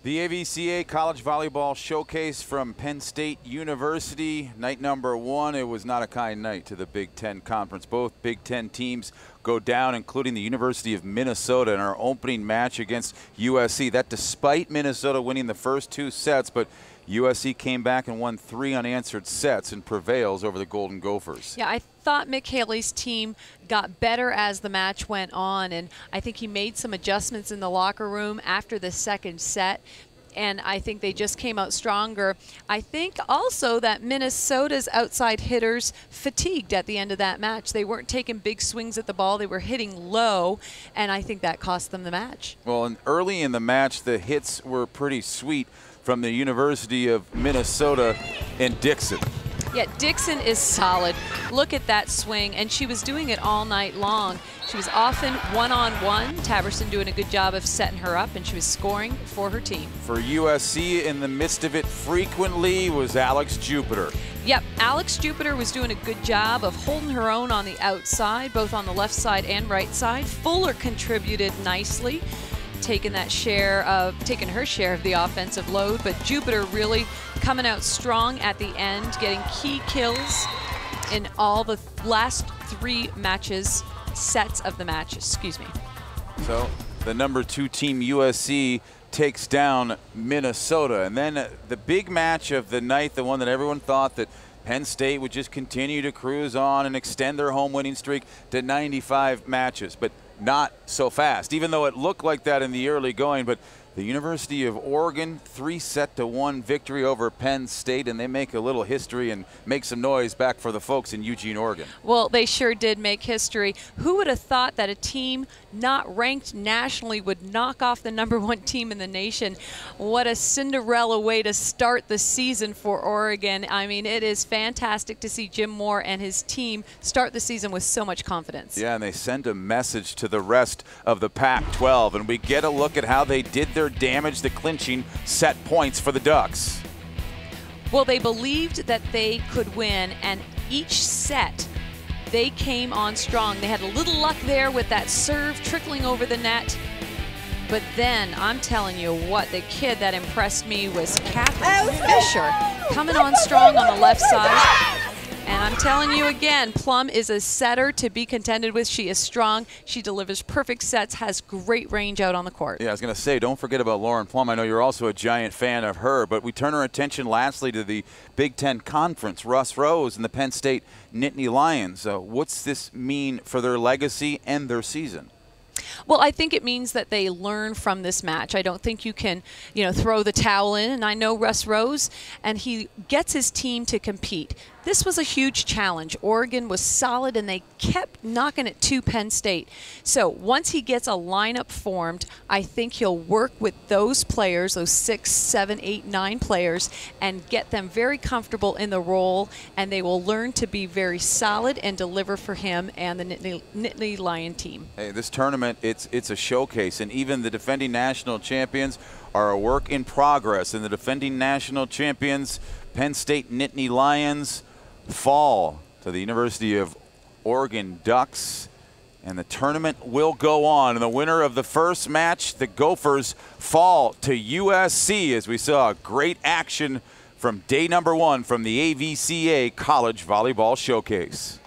The AVCA College Volleyball Showcase from Penn State University. Night number one, it was not a kind night to the Big Ten Conference. Both Big Ten teams go down, including the University of Minnesota in our opening match against USC. That despite Minnesota winning the first two sets, but USC came back and won 3 unanswered sets and prevails over the Golden Gophers. Yeah, I thought Mick Haley's team got better as the match went on, and I think he made some adjustments in the locker room after the second set, and I think they just came out stronger. I think also that Minnesota's outside hitters fatigued at the end of that match. They weren't taking big swings at the ball. They were hitting low, and I think that cost them the match. Well, and early in the match, the hits were pretty sweet from the University of Minnesota and Dixon. Yeah, Dixon is solid. Look at that swing, and she was doing it all night long. She was often one-on-one. Taberson doing a good job of setting her up, and she was scoring for her team. For USC, in the midst of it frequently, was Alex Jupiter. Yep, Alex Jupiter was doing a good job of holding her own on the outside, both on the left side and right side. Fuller contributed nicely, taking her share of the offensive load, but Jupiter really coming out strong at the end, getting key kills in all the last 3 sets of the match, excuse me. So the number 2 team USC takes down Minnesota, and then the big match of the night, the one that everyone thought that Penn State would just continue to cruise on and extend their home winning streak to 95 matches, but not so fast, even though it looked like that in the early going. But the University of Oregon, 3-1 victory over Penn State, and they make a little history and make some noise back for the folks in Eugene, Oregon. Well, they sure did make history. Who would have thought that a team not ranked nationally would knock off the number 1 team in the nation? What a Cinderella way to start the season for Oregon. I mean, it is fantastic to see Jim Moore and his team start the season with so much confidence. Yeah, and they send a message to the rest of the Pac-12, and we get a look at how they did their damage, the clinching set points for the Ducks. Well, they believed that they could win, and each set they came on strong. They had a little luck there with that serve trickling over the net. But then, I'm telling you what, the kid that impressed me was Catherine Fisher, coming on strong on the left side. And I'm telling you again, Plum is a setter to be contended with. She is strong. She delivers perfect sets, has great range out on the court. Yeah, I was going to say, don't forget about Lauren Plum. I know you're also a giant fan of her, but we turn our attention lastly to the Big Ten Conference. Russ Rose and the Penn State Nittany Lions. What's this mean for their legacy and their season? Well, I think it means that they learn from this match. I don't think you can, throw the towel in. And I know Russ Rose, and he gets his team to compete. This was a huge challenge. Oregon was solid, and they kept knocking it to Penn State. So once he gets a lineup formed, I think he'll work with those players, those 6, 7, 8, 9 players, and get them very comfortable in the role, and they will learn to be very solid and deliver for him and the Nittany Lion team. Hey, this tournament, it's a showcase, and even the defending national champions are a work in progress. And the defending national champions, Penn State Nittany Lions, fall to the University of Oregon Ducks, and the tournament will go on. And the winner of the first match, the Gophers, fall to USC, as we saw great action from day number 1 from the AVCA College Volleyball Showcase.